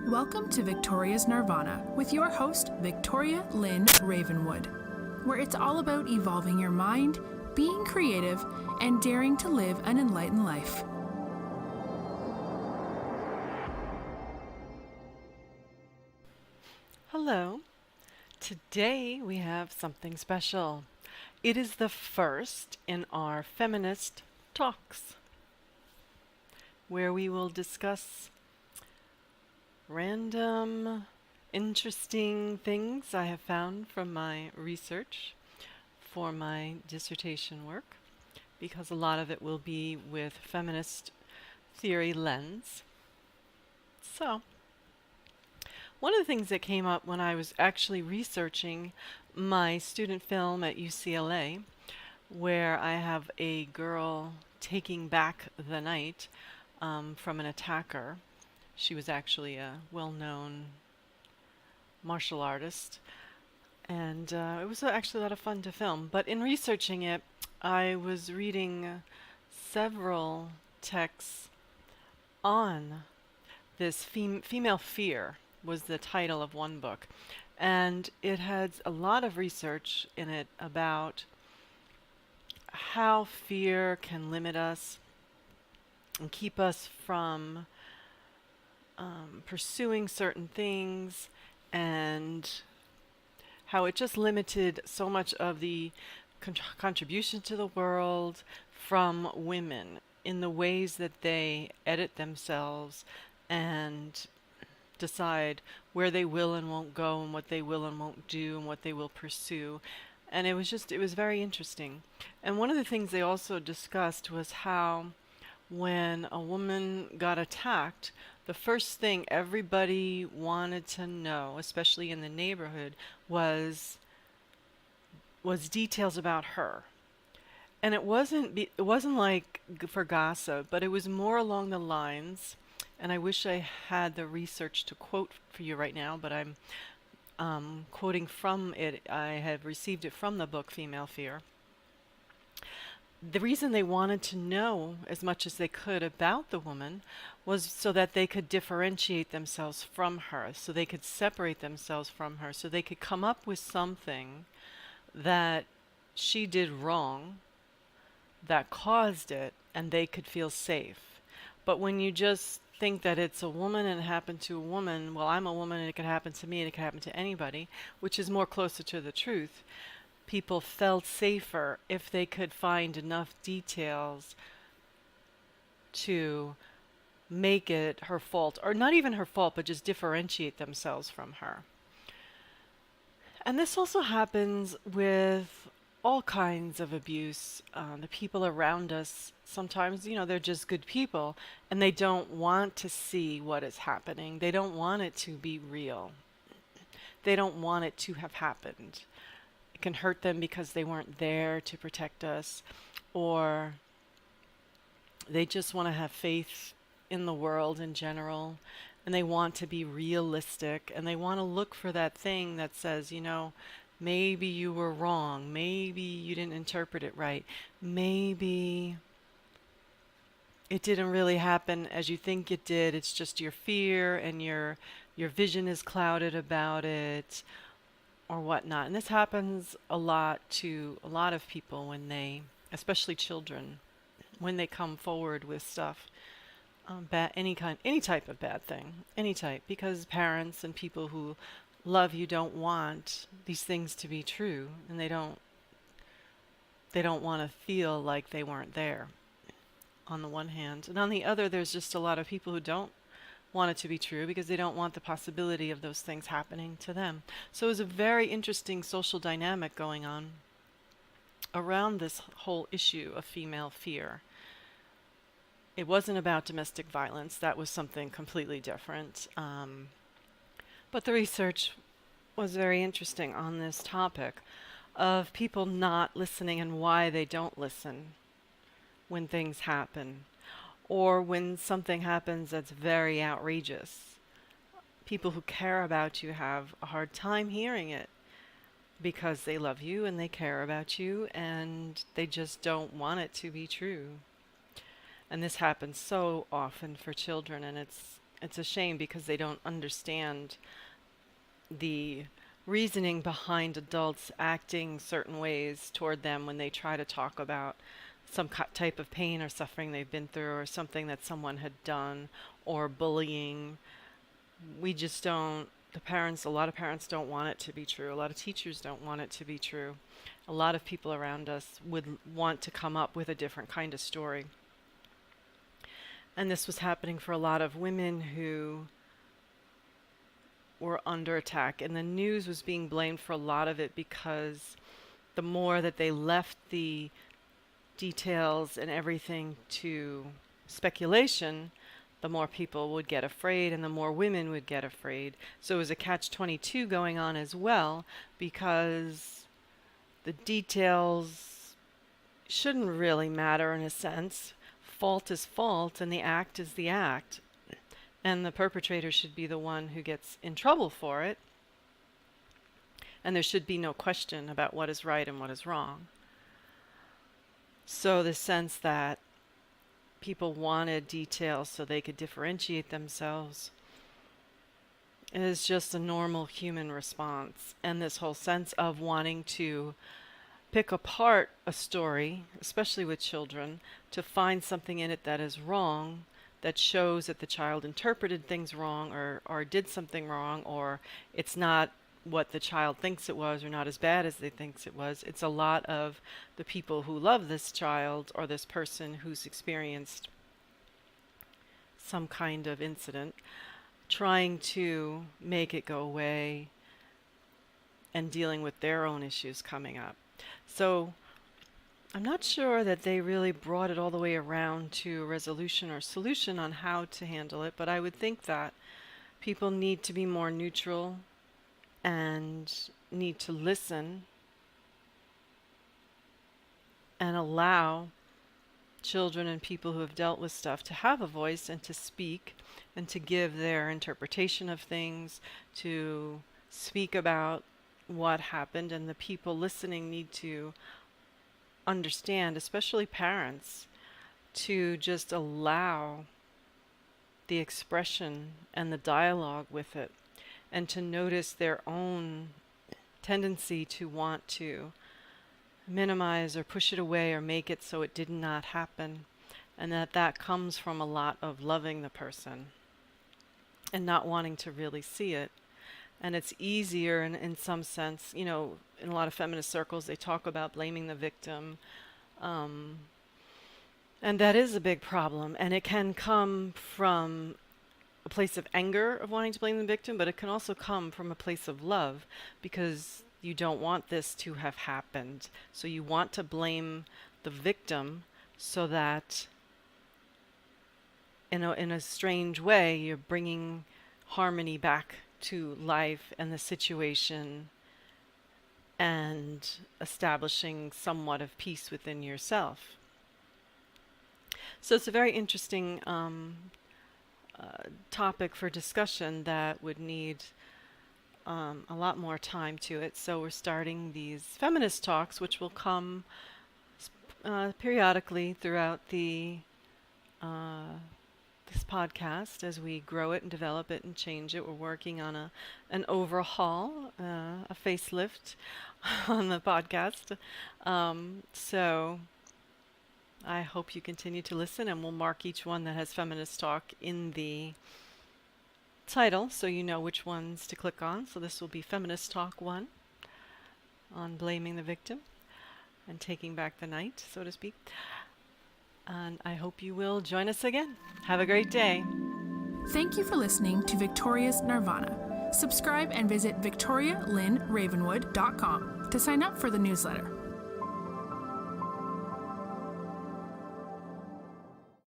Welcome to Victoria's Nirvana with your host, Victoria Lynn Ravenwood, where it's all about evolving your mind, being creative, and daring to live an enlightened life. Hello. Today we have something special. It is the first in our Feminist talks, where we will discuss random, interesting things I have found from my research for my dissertation work, because a lot of it will be with feminist theory lens. So, one of the things that came up when I was actually researching my student film at UCLA, where I have a girl taking back the night from an attacker. She was actually a well-known martial artist, and it was actually a lot of fun to film. But in researching it, I was reading several texts on this female fear was the title of one book, and it had a lot of research in it about how fear can limit us and keep us from pursuing certain things, and how it just limited so much of the contribution to the world from women in the ways that they edit themselves and decide where they will and won't go and what they will and won't do and what they will pursue. And it was very interesting. And one of the things they also discussed was how when a woman got attacked, the first thing everybody wanted to know, especially in the neighborhood, was details about her. And it wasn't like for gossip, but it was more along the lines, and I wish I had the research to quote for you right now, but I'm quoting from it. I have received it from the book Female Fear. The reason they wanted to know as much as they could about the woman was so that they could differentiate themselves from her, so they could separate themselves from her, so they could come up with something that she did wrong that caused it, and they could feel safe. But when you just think that it's a woman and it happened to a woman, well, I'm a woman and it could happen to me and it could happen to anybody, which is more closer to the truth. People felt safer if they could find enough details to make it her fault, or not even her fault, but just differentiate themselves from her. And this also happens with all kinds of abuse. The people around us, sometimes, they're just good people and they don't want to see what is happening. They don't want it to be real. They don't want it to have happened. It can hurt them because they weren't there to protect us, or they just want to have faith in the world in general, and they want to be realistic, and they want to look for that thing that says, maybe you were wrong, maybe you didn't interpret it right, maybe it didn't really happen as you think it did, it's just your fear and your vision is clouded about it, or whatnot. And this happens a lot to a lot of people when they, especially children, when they come forward with stuff, any type of bad thing, any type, because parents and people who love you don't want these things to be true, and they don't want to feel like they weren't there, on the one hand. And on the other, there's just a lot of people who don't want it to be true because they don't want the possibility of those things happening to them. So it was a very interesting social dynamic going on around this whole issue of female fear. It wasn't about domestic violence. That was something completely different. But the research was very interesting on this topic of people not listening and why they don't listen when things happen, or when something happens that's very outrageous. People who care about you have a hard time hearing it because they love you and they care about you and they just don't want it to be true. And this happens so often for children, and it's it's a shame because they don't understand the reasoning behind adults acting certain ways toward them when they try to talk about some type of pain or suffering they've been through, or something that someone had done, or bullying. We just don't, the parents, a lot of parents don't want it to be true. A lot of teachers don't want it to be true. A lot of people around us would want to come up with a different kind of story. And this was happening for a lot of women who were under attack, and the news was being blamed for a lot of it because the more that they left the details and everything to speculation, the more people would get afraid and the more women would get afraid. So it was a catch-22 going on as well, because the details shouldn't really matter in a sense. Fault is fault and the act is the act. And the perpetrator should be the one who gets in trouble for it. And there should be no question about what is right and what is wrong. So the sense that people wanted details so they could differentiate themselves is just a normal human response. And this whole sense of wanting to pick apart a story, especially with children, to find something in it that is wrong, that shows that the child interpreted things wrong, or did something wrong, or it's not what the child thinks it was, or not as bad as they thinks it was. It's a lot of the people who love this child or this person who's experienced some kind of incident, trying to make it go away and dealing with their own issues coming up. So I'm not sure that they really brought it all the way around to a resolution or solution on how to handle it, but I would think that people need to be more neutral and need to listen and allow children and people who have dealt with stuff to have a voice and to speak and to give their interpretation of things, to speak about what happened, and the people listening need to understand, especially parents, to just allow the expression and the dialogue with it, and to notice their own tendency to want to minimize or push it away or make it so it did not happen, and that comes from a lot of loving the person and not wanting to really see it. And it's easier in some sense, in a lot of feminist circles, they talk about blaming the victim. And that is a big problem. And it can come from a place of anger of wanting to blame the victim, but it can also come from a place of love, because you don't want this to have happened. So you want to blame the victim so that in a strange way, you're bringing harmony back to life and the situation and establishing somewhat of peace within yourself. So it's a very interesting topic for discussion that would need a lot more time to it. So we're starting these feminist talks, which will come periodically throughout the this podcast as we grow it and develop it and change it. We're working on an overhaul, a facelift on the podcast. So I hope you continue to listen, and we'll mark each one that has Feminist Talk in the title so you know which ones to click on. So this will be Feminist Talk 1 on blaming the victim and taking back the night, so to speak. And I hope you will join us again. Have a great day. Thank you for listening to Victoria's Nirvana. Subscribe and visit victorialynnravenwood.com to sign up for the newsletter.